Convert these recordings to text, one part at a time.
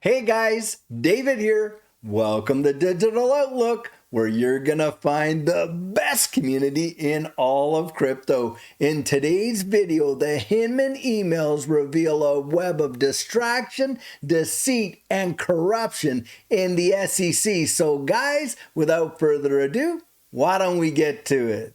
Hey guys, David here. Welcome to Digital Outlook, where you're gonna find the best community in all of crypto. In today's video, the Hinman emails reveal a web of distraction, deceit, and corruption in the SEC. So guys, without further ado, why don't we get to it?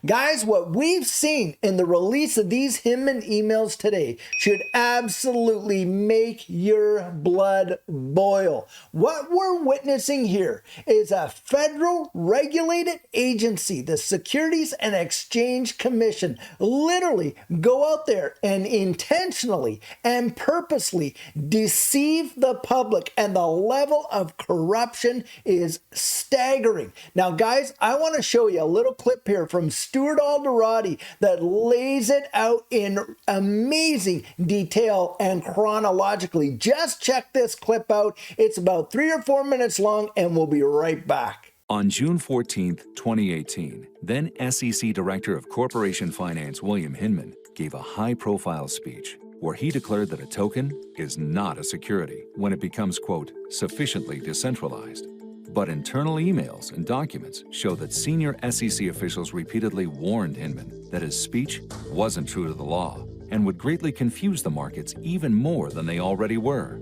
Guys, what we've seen in the release of these Hinman emails today should absolutely make your blood boil. What we're witnessing here is a federal regulated agency, the Securities and Exchange Commission, literally go out there and intentionally and purposely deceive the public, and the level of corruption is staggering. Now, guys, I want to show you a little clip here from Stuart Alderati that lays it out in amazing detail and chronologically. Just check this clip out. It's about 3 or 4 minutes long, and we'll be right back. On June 14, 2018, then SEC Director of Corporation Finance William Hinman gave a high-profile speech where he declared that a token is not a security when it becomes, quote, sufficiently decentralized. But internal emails and documents show that senior SEC officials repeatedly warned Hinman that his speech wasn't true to the law and would greatly confuse the markets even more than they already were.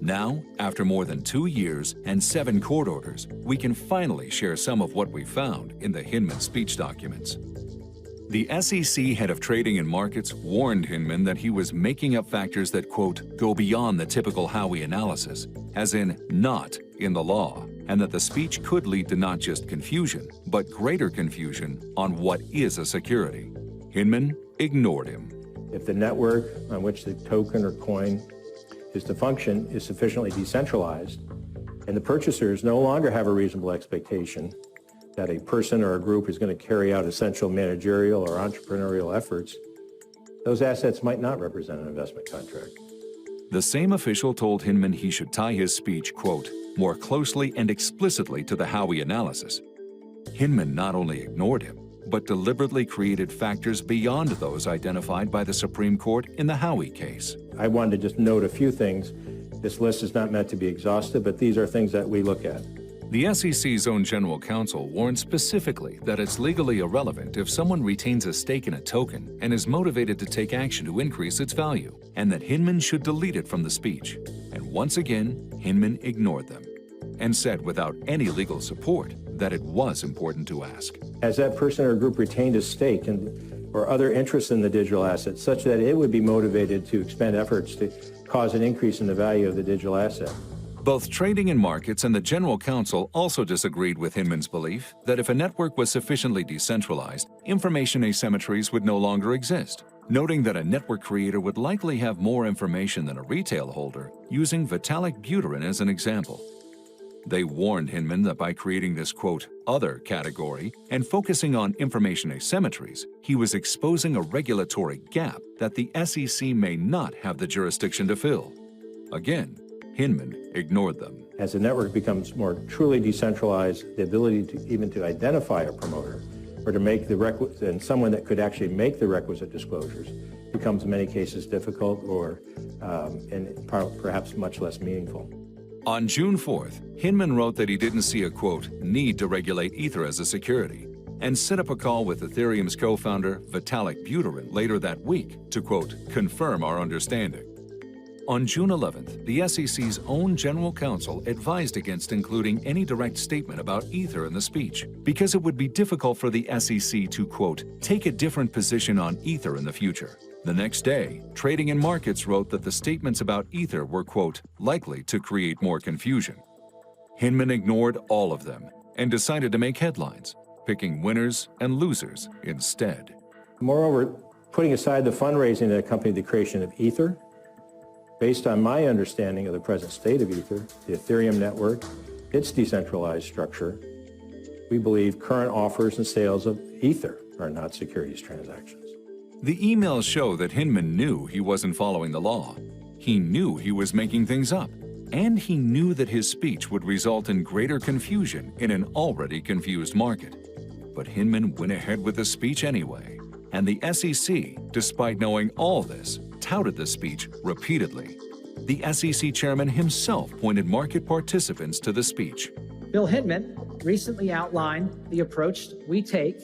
Now, after more than 2 years and 7 court orders, we can finally share some of what we found in the Hinman speech documents. The SEC head of trading and markets warned Hinman that he was making up factors that, quote, go beyond the typical Howey analysis, as in not in the law, and that the speech could lead to not just confusion, but greater confusion on what is a security. Hinman ignored him. If the network on which the token or coin is to function is sufficiently decentralized, and the purchasers no longer have a reasonable expectation that a person or a group is going to carry out essential managerial or entrepreneurial efforts, those assets might not represent an investment contract. The same official told Hinman he should tie his speech, quote, more closely and explicitly to the Howey analysis. Hinman not only ignored him, but deliberately created factors beyond those identified by the Supreme Court in the Howey case. I wanted to just note a few things. This list is not meant to be exhaustive, but these are things that we look at. The SEC's own general counsel warned specifically that it's legally irrelevant if someone retains a stake in a token and is motivated to take action to increase its value, and that Hinman should delete it from the speech. And once again, Hinman ignored them and said without any legal support that it was important to ask. Has that person or group retained a stake or other interest in the digital asset such that it would be motivated to expend efforts to cause an increase in the value of the digital asset? Both Trading and Markets and the General Counsel also disagreed with Hinman's belief that if a network was sufficiently decentralized, information asymmetries would no longer exist, noting that a network creator would likely have more information than a retail holder, using Vitalik Buterin as an example. They warned Hinman that by creating this, quote, other category and focusing on information asymmetries, he was exposing a regulatory gap that the SEC may not have the jurisdiction to fill. Again, Hinman ignored them. As the network becomes more truly decentralized, the ability to even to identify a promoter or to make the requisite, and someone that could actually make the requisite disclosures becomes in many cases difficult or and perhaps much less meaningful. On June 4th, Hinman wrote that he didn't see a, quote, need to regulate Ether as a security, and set up a call with Ethereum's co-founder Vitalik Buterin later that week to, quote, confirm our understanding. On June 11th, the SEC's own general counsel advised against including any direct statement about Ether in the speech because it would be difficult for the SEC to, quote, take a different position on Ether in the future. The next day, Trading and Markets wrote that the statements about Ether were, quote, likely to create more confusion. Hinman ignored all of them and decided to make headlines, picking winners and losers instead. Moreover, putting aside the fundraising that accompanied the creation of Ether, based on my understanding of the present state of Ether, the Ethereum network, its decentralized structure, we believe current offers and sales of Ether are not securities transactions. The emails show that Hinman knew he wasn't following the law. He knew he was making things up, And he knew that his speech would result in greater confusion in an already confused market. But Hinman went ahead with the speech anyway, and the SEC, despite knowing all this, touted the speech repeatedly. The SEC chairman himself pointed market participants to the speech. Bill Hinman recently outlined the approach we take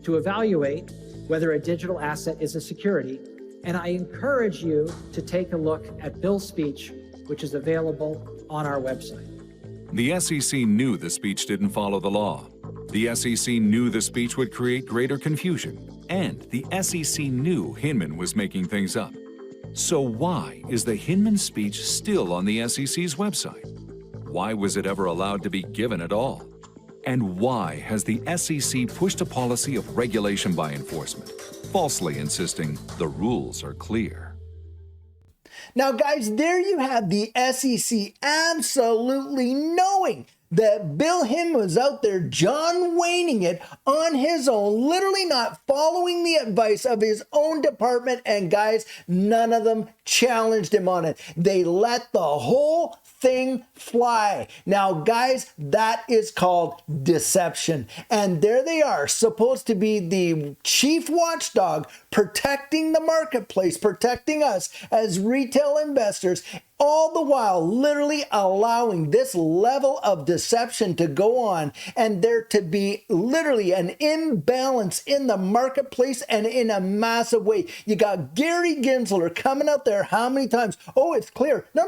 to evaluate whether a digital asset is a security, and I encourage you to take a look at Bill's speech, which is available on our website. The SEC knew the speech didn't follow the law. The SEC knew the speech would create greater confusion, and the SEC knew Hinman was making things up. So why is the Hinman speech still on the SEC's website? Why was it ever allowed to be given at all? And why has the SEC pushed a policy of regulation by enforcement, falsely insisting the rules are clear? Now, guys, there you have the SEC absolutely knowing that Bill Hinman was out there John Wayning it on his own, literally not following the advice of his own department. And guys, none of them challenged him on it. They let the whole thing fly. Now, guys, that is called deception. And there they are, supposed to be the chief watchdog, protecting the marketplace, protecting us as retail investors, all the while literally allowing this level of deception to go on, and there to be literally an imbalance in the marketplace and in a massive way. You got Gary Gensler coming out there how many times? Oh, it's clear. No.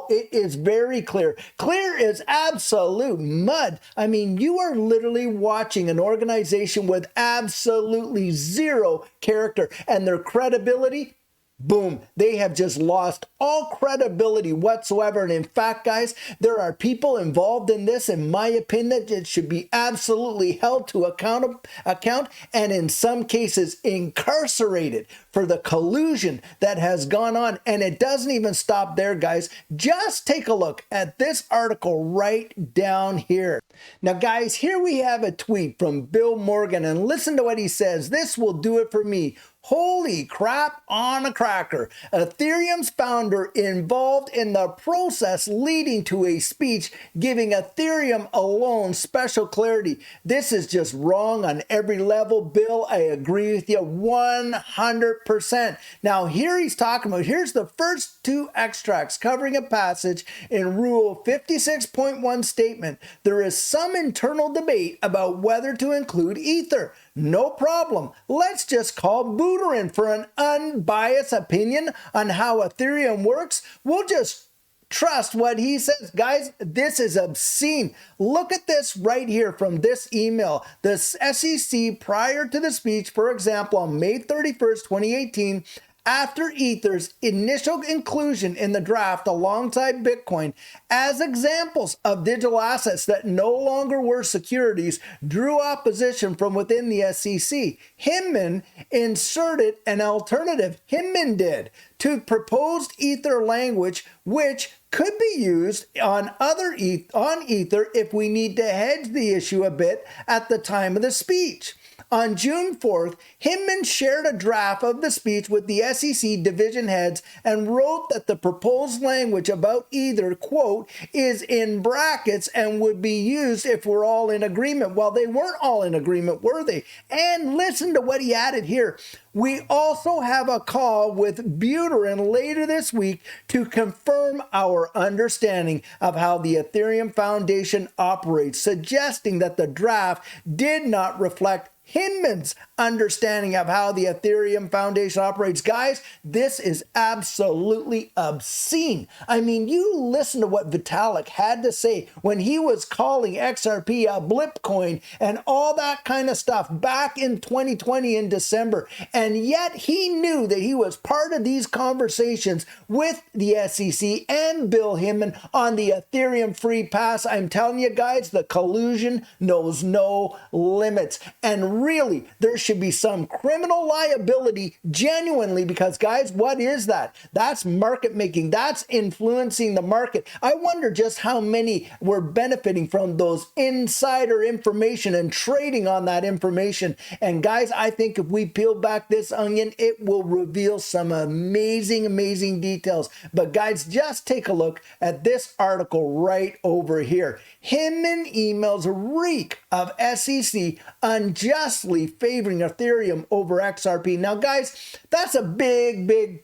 It is very clear. Clear is absolute mud. I mean, you are literally watching an organization with absolutely zero character, and their credibility, boom, they have just lost all credibility whatsoever. And in fact, guys, there are people involved in this, in my opinion, that should be absolutely held to account, and in some cases incarcerated for the collusion that has gone on. And it doesn't even stop there, guys. Just take a look at this article right down here. Now, guys, here we have a tweet from Bill Morgan, and listen to what he says. This will do it for me. Holy crap on a cracker. Ethereum's founder involved in the process leading to a speech giving Ethereum alone special clarity. This is just wrong on every level. Bill, I agree with you 100%. Now, here he's talking about, here's the first two extracts covering a passage in Rule 56.1 statement. There is some internal debate about whether to include Ether. No problem. Let's just call Buddha in for an unbiased opinion on how Ethereum works. We'll just trust what he says. Guys, this is obscene. Look at this right here from this email. The SEC prior to the speech, for example, on May 31st, 2018, after Ether's initial inclusion in the draft alongside Bitcoin as examples of digital assets that no longer were securities, drew opposition from within the SEC. Hinman inserted an alternative, Hinman did, to proposed Ether language, which could be used on Ether if we need to hedge the issue a bit at the time of the speech. On June 4th, Hinman shared a draft of the speech with the SEC division heads and wrote that the proposed language about Ether, quote, is in brackets and would be used if we're all in agreement. Well, they weren't all in agreement, were they? And listen to what he added here. We also have a call with Buterin later this week to confirm our understanding of how the Ethereum Foundation operates, suggesting that the draft did not reflect Hinman's understanding of how the Ethereum Foundation operates. Guys, this is absolutely obscene. I mean, you listen to what Vitalik had to say when he was calling XRP a blip coin and all that kind of stuff back in 2020 in December. And yet he knew that he was part of these conversations with the SEC and Bill Hinman on the Ethereum free pass. I'm telling you guys, the collusion knows no limits. And really, there should be some criminal liability genuinely, because guys, what is that? That's market making. That's influencing the market. I wonder just how many were benefiting from those insider information and trading on that information. And guys, I think if we peel back this onion, it will reveal some amazing, amazing details. But guys, just take a look at this article right over here. Hinman emails reek of SEC unjustly favoring Ethereum over XRP. Now, guys, that's a big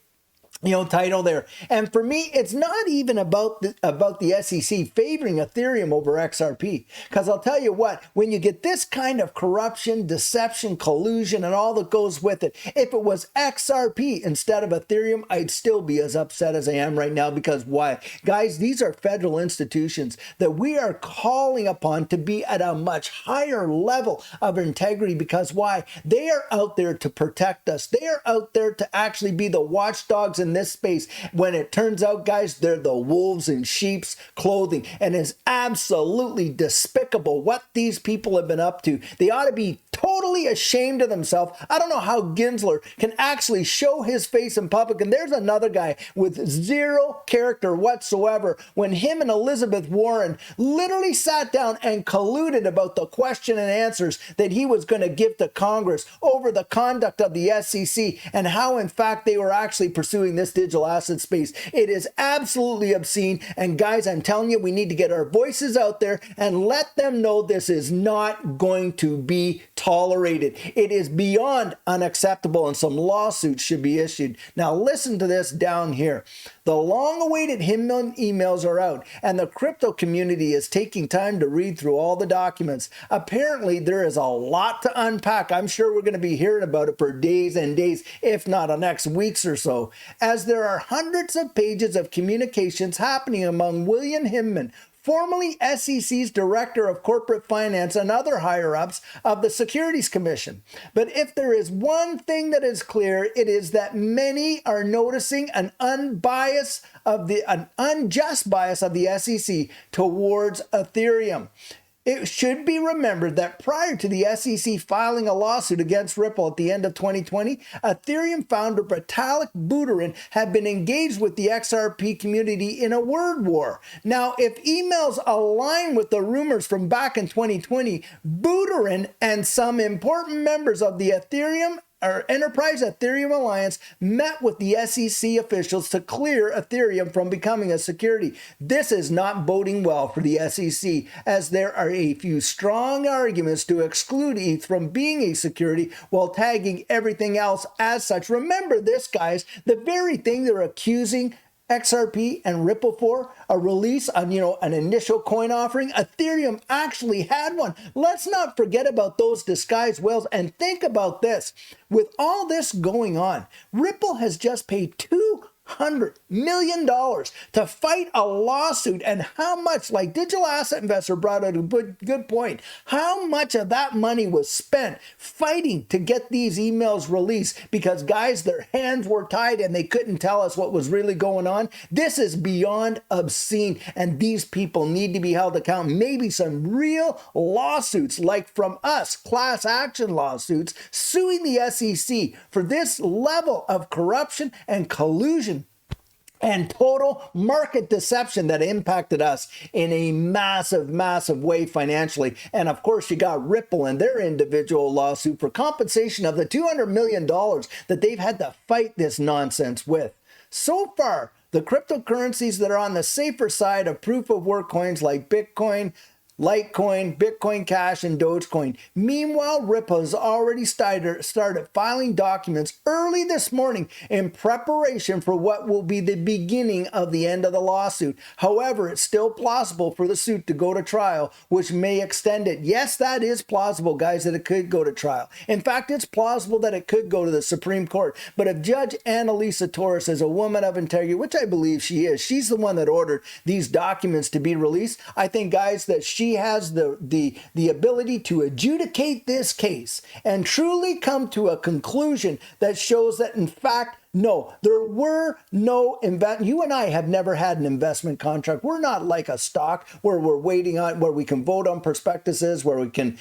title there. And for me, it's not even about the SEC favoring Ethereum over XRP. Because I'll tell you what, when you get this kind of corruption, deception, collusion, and all that goes with it, if it was XRP instead of Ethereum, I'd still be as upset as I am right now. Because why? Guys, these are federal institutions that we are calling upon to be at a much higher level of integrity. Because why? They are out there to protect us. They are out there to actually be the watchdogs in this space, when it turns out, guys, they're the wolves in sheep's clothing. And it's absolutely despicable what these people have been up to. They ought to be totally ashamed of themselves. I don't know how Gensler can actually show his face in public. And there's another guy with zero character whatsoever, when him and Elizabeth Warren literally sat down and colluded about the question and answers that he was going to give to Congress over the conduct of the SEC, and how in fact they were actually pursuing this digital asset space. It is absolutely obscene. And guys, I'm telling you, we need to get our voices out there and let them know this is not going to be tolerated. It is beyond unacceptable, and some lawsuits should be issued. Now listen to this down here. The long-awaited Hinman emails are out, and the crypto community is taking time to read through all the documents. Apparently, there is a lot to unpack. I'm sure we're going to be hearing about it for days and days, if not the next weeks or so, as there are hundreds of pages of communications happening among William Hinman, formerly SEC's Director of Corporate Finance, and other higher-ups of the Securities Commission. But if there is one thing that is clear, it is that many are noticing an unjust bias of the SEC towards Ethereum. It should be remembered that prior to the SEC filing a lawsuit against Ripple at the end of 2020, Ethereum founder Vitalik Buterin had been engaged with the XRP community in a word war. Now, if emails align with the rumors from back in 2020, Buterin and some important members of the Enterprise Ethereum Alliance met with the SEC officials to clear Ethereum from becoming a security. This is not boding well for the SEC, as there are a few strong arguments to exclude ETH from being a security while tagging everything else as such. Remember this, guys, the very thing they're accusing XRP and Ripple for, a release on, an initial coin offering. Ethereum actually had one. Let's not forget about those disguised whales. And think about this. With all this going on, Ripple has just paid $200 million to fight a lawsuit. And how much, like Digital Asset Investor brought out a good point, how much of that money was spent fighting to get these emails released? Because guys, their hands were tied and they couldn't tell us what was really going on. This is beyond obscene, and these people need to be held accountable. Maybe some real lawsuits, like from us, class action lawsuits, suing the SEC for this level of corruption and collusion and total market deception that impacted us in a massive way financially. And of course, you got Ripple and their individual lawsuit for compensation of the $200 million that they've had to fight this nonsense with. So far, the cryptocurrencies that are on the safer side of proof of work coins like Bitcoin, Litecoin, Bitcoin Cash, and Dogecoin. Meanwhile, Ripple has already started filing documents early this morning in preparation for what will be the beginning of the end of the lawsuit. However, it's still plausible for the suit to go to trial, which may extend it. Yes, that is plausible, guys, that it could go to trial. In fact, it's plausible that it could go to the Supreme Court. But if Judge Annalisa Torres is a woman of integrity, which I believe she is, she's the one that ordered these documents to be released. I think, guys, that she has the ability to adjudicate this case and truly come to a conclusion that shows that, in fact, No, there were no you and I have never had an investment contract. We're not like a stock where we're waiting on, where we can vote on prospectuses, where we can,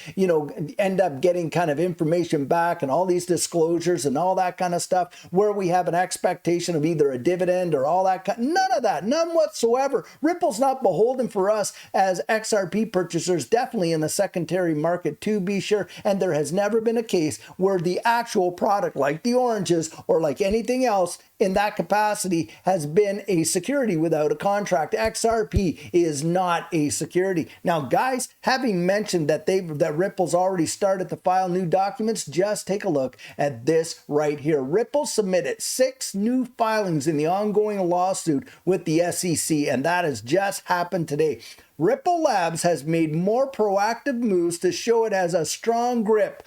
end up getting kind of information back and all these disclosures and all that kind of stuff, where we have an expectation of either a dividend or all that none of that, none whatsoever. Ripple's not beholden for us as XRP purchasers, definitely in the secondary market, to be sure. And there has never been a case where the actual product, like the oranges or like anything else in that capacity, has been a security without a contract. XRP is not a security. Now, guys, having mentioned that Ripple's already started to file new documents, just take a look at this right here. Ripple submitted 6 new filings in the ongoing lawsuit with the SEC, and that has just happened today. Ripple Labs has made more proactive moves to show it has a strong grip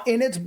in its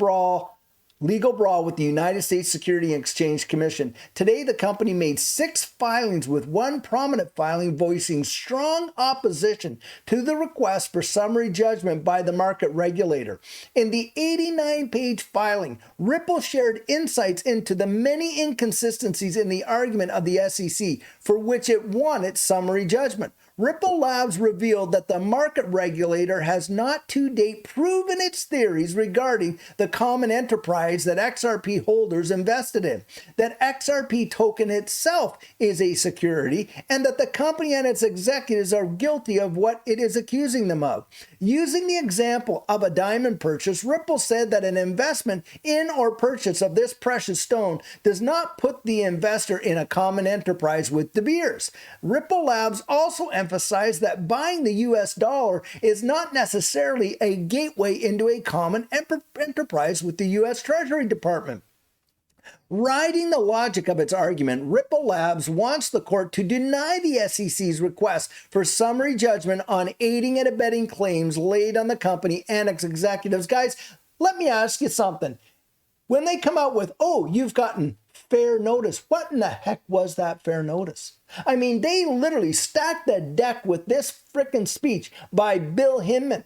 legal brawl with the United States Securities and Exchange Commission. Today, the company made 6 filings, with one prominent filing voicing strong opposition to the request for summary judgment by the market regulator. In the 89-page filing, Ripple shared insights into the many inconsistencies in the argument of the SEC, for which it won its summary judgment. Ripple Labs revealed that the market regulator has not to date proven its theories regarding the common enterprise that XRP holders invested in, that XRP token itself is a security, and that the company and its executives are guilty of what it is accusing them of. Using the example of a diamond purchase, Ripple said that an investment in or purchase of this precious stone does not put the investor in a common enterprise with De Beers. Ripple Labs also emphasized that buying the US dollar is not necessarily a gateway into a common enterprise with the US Treasury Department. Riding the logic of its argument, Ripple Labs wants the court to deny the SEC's request for summary judgment on aiding and abetting claims laid on the company and its executives. Guys, let me ask you something. When they come out with, you've gotten fair notice, what in the heck was that fair notice? I mean, they literally stacked the deck with this frickin' speech by Bill Hinman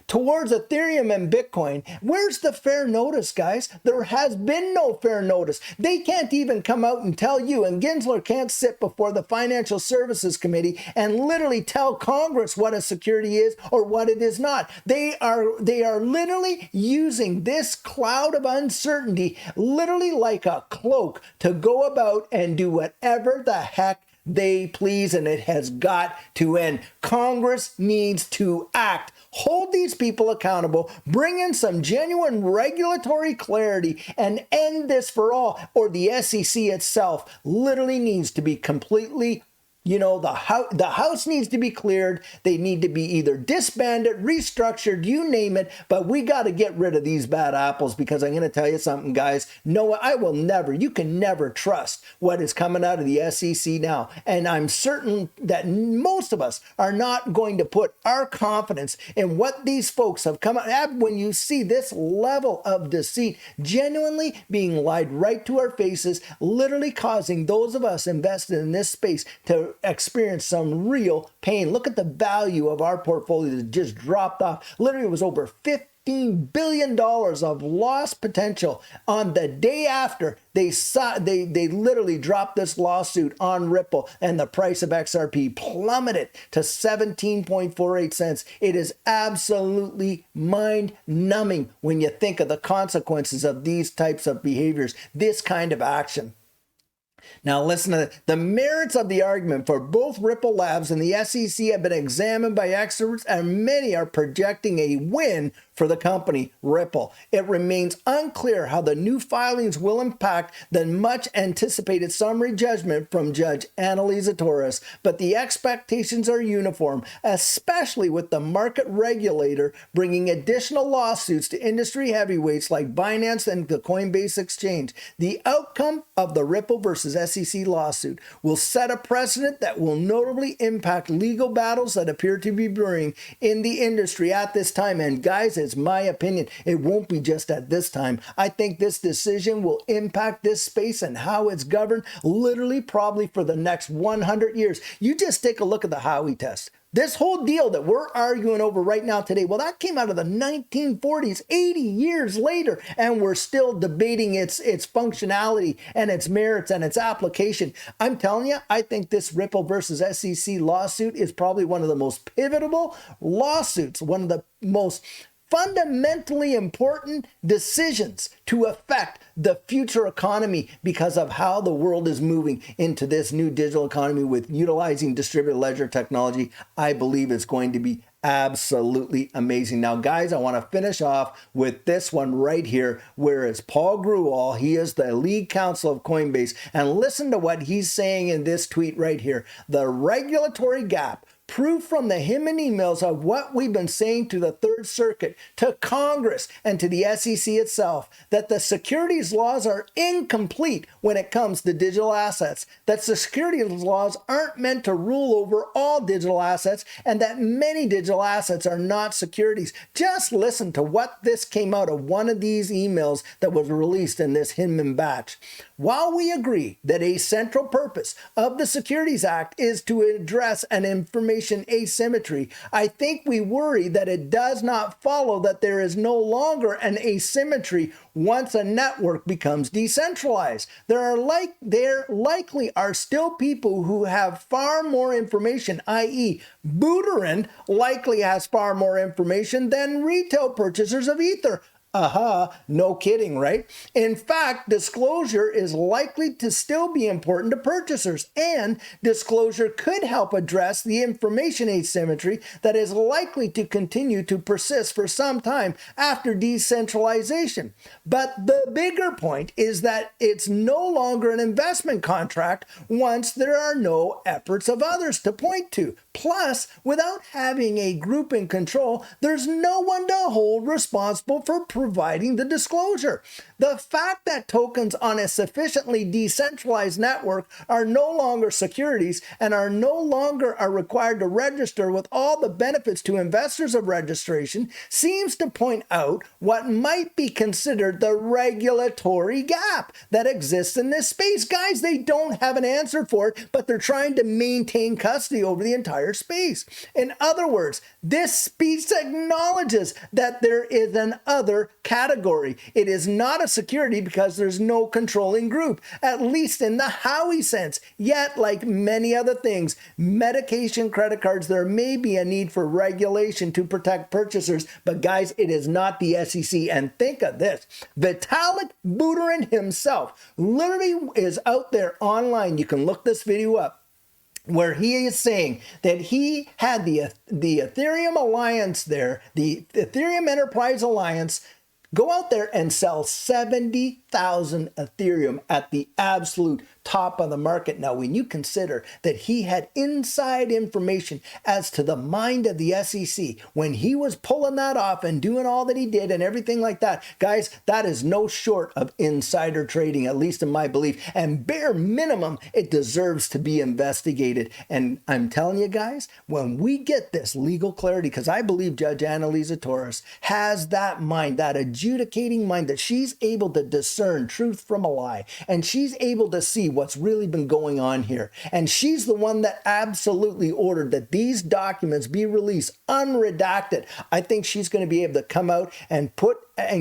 towards Ethereum and Bitcoin. Where's the fair notice, guys? There has been no fair notice. They can't even come out and tell you, and Gensler can't sit before the Financial Services Committee and literally tell Congress what a security is or what it is not. They are literally using this cloud of uncertainty literally like a cloak to go about and do whatever the heck they please, and it has got to end. Congress needs to act. Hold these people accountable, bring in some genuine regulatory clarity, and end this for all, or the SEC itself literally needs to be completely, the house needs to be cleared. They need to be either disbanded, restructured, you name it, but we got to get rid of these bad apples, because I'm going to tell you something, guys. No, you can never trust what is coming out of the SEC now. And I'm certain that most of us are not going to put our confidence in what these folks have come out. When you see this level of deceit genuinely being lied right to our faces, literally causing those of us invested in this space to experience some real pain. Look at the value of our portfolio that just dropped off. Literally, it was over $15 billion of lost potential on the day after they literally dropped this lawsuit on Ripple, and the price of XRP plummeted to 17.48 cents. It is absolutely mind-numbing when you think of the consequences of these types of behaviors, this kind of action. Now listen to the merits of the argument for both Ripple Labs and the SEC have been examined by experts, and many are projecting a win for the company, Ripple. It remains unclear how the new filings will impact the much anticipated summary judgment from Judge Annalisa Torres, but the expectations are uniform, especially with the market regulator bringing additional lawsuits to industry heavyweights like Binance and the Coinbase exchange. The outcome of the Ripple versus SEC lawsuit will set a precedent that will notably impact legal battles that appear to be brewing in the industry at this time. And guys, is my opinion. It won't be just at this time. I think this decision will impact this space and how it's governed literally probably for the next 100 years. You just take a look at the Howey test. This whole deal that we're arguing over right now today, well, that came out of the 1940s, 80 years later, and we're still debating its functionality and its merits and its application. I'm telling you, I think this Ripple versus SEC lawsuit is probably one of the most pivotal lawsuits, one of the most fundamentally important decisions to affect the future economy because of how the world is moving into this new digital economy with utilizing distributed ledger technology. I believe it's going to be absolutely amazing. Now, guys, I want to finish off with this one right here, where it's Paul Grewal. He is the lead counsel of Coinbase. And listen to what he's saying in this tweet right here. The regulatory gap, proof from the Hinman emails of what we've been saying to the Third Circuit, to Congress, and to the SEC itself, that the securities laws are incomplete when it comes to digital assets, that the securities laws aren't meant to rule over all digital assets, and that many digital assets are not securities. Just listen to what this came out of one of these emails that was released in this Hinman batch. While we agree that a central purpose of the Securities Act is to address an information asymmetry, I think we worry that it does not follow that there is no longer an asymmetry once a network becomes decentralized. There likely are still people who have far more information, i.e. Buterin likely has far more information than retail purchasers of Ether. No kidding, right? In fact, disclosure is likely to still be important to purchasers, and disclosure could help address the information asymmetry that is likely to continue to persist for some time after decentralization. But the bigger point is that it's no longer an investment contract once there are no efforts of others to point to. Plus, without having a group in control, there's no one to hold responsible for providing the disclosure. The fact that tokens on a sufficiently decentralized network are no longer securities and are required to register with all the benefits to investors of registration seems to point out what might be considered the regulatory gap that exists in this space. Guys, they don't have an answer for it, but they're trying to maintain custody over the entire space. In other words, this speech acknowledges that there is an other category. It is not a security because there's no controlling group, at least in the Howey sense. Yet, like many other things, medication, credit cards, there may be a need for regulation to protect purchasers. But guys, it is not the SEC. And think of this, Vitalik Buterin himself literally is out there online. You can look this video up, where he is saying that he had the Ethereum Alliance there, the Ethereum Enterprise Alliance, go out there and sell 70,000 Ethereum at the absolute top of the market. Now, when you consider that he had inside information as to the mind of the SEC, when he was pulling that off and doing all that he did and everything like that, guys, that is no short of insider trading, at least in my belief. And bare minimum, it deserves to be investigated. And I'm telling you guys, when we get this legal clarity, because I believe Judge Annalisa Torres has that mind, that adjudicating mind, that she's able to discern truth from a lie, and she's able to see what's really been going on here. And she's the one that absolutely ordered that these documents be released unredacted. I think she's going to be able to come out and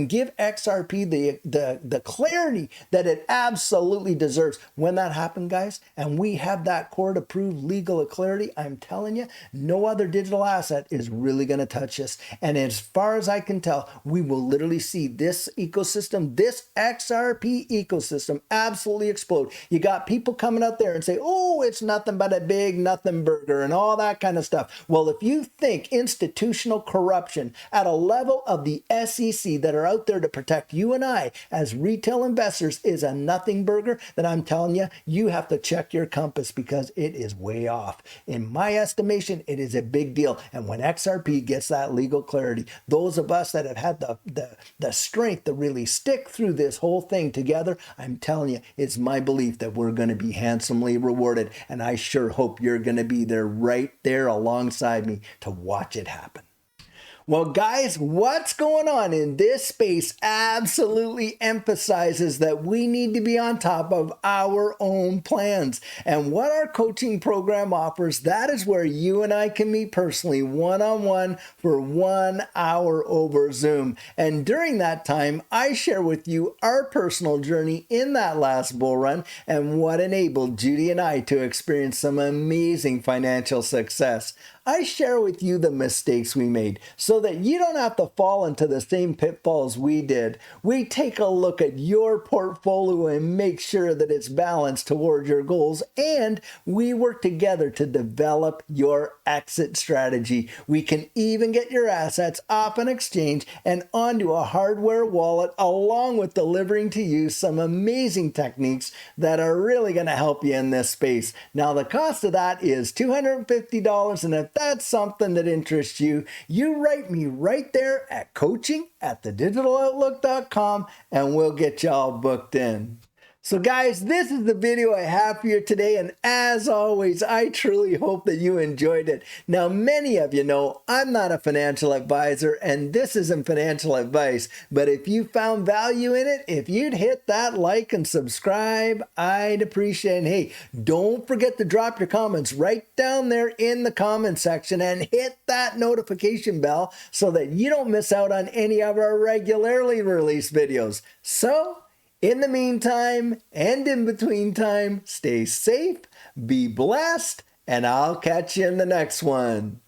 give XRP the clarity that it absolutely deserves. When that happened, guys, and we have that court-approved legal clarity, I'm telling you, no other digital asset is really going to touch us. And as far as I can tell, we will literally see this ecosystem, this XRP ecosystem, absolutely explode. You got people coming out there and say, oh, it's nothing but a big nothing burger and all that kind of stuff. Well, if you think institutional corruption at a level of the SEC that are out there to protect you and I as retail investors is a nothing burger, then I'm telling you, you have to check your compass, because it is way off. In my estimation, it is a big deal. And when XRP gets that legal clarity, those of us that have had the strength to really stick through this whole thing together, I'm telling you, it's my belief that we're going to be handsomely rewarded. And I sure hope you're going to be there, right there alongside me, to watch it happen. Well, guys, what's going on in this space absolutely emphasizes that we need to be on top of our own plans. And what our coaching program offers, that is where you and I can meet personally one-on-one for 1 hour over Zoom. And during that time, I share with you our personal journey in that last bull run and what enabled Judy and I to experience some amazing financial success. I share with you the mistakes we made so that you don't have to fall into the same pitfalls we did. We take a look at your portfolio and make sure that it's balanced toward your goals, and we work together to develop your exit strategy. We can even get your assets off an exchange and onto a hardware wallet, along with delivering to you some amazing techniques that are really going to help you in this space. Now, the cost of that is $250, and if that's something that interests you, you write me right there at coaching@thedigitaloutlook.com and we'll get you all booked in. So guys, this is the video I have for you today, and as always, I truly hope that you enjoyed it. Now, many of you know I'm not a financial advisor, and this isn't financial advice, but if you found value in it, if you'd hit that like and subscribe, I'd appreciate it. Hey, don't forget to drop your comments right down there in the comment section and hit that notification bell so that you don't miss out on any of our regularly released videos. So, in the meantime, and in between time, stay safe, be blessed, and I'll catch you in the next one.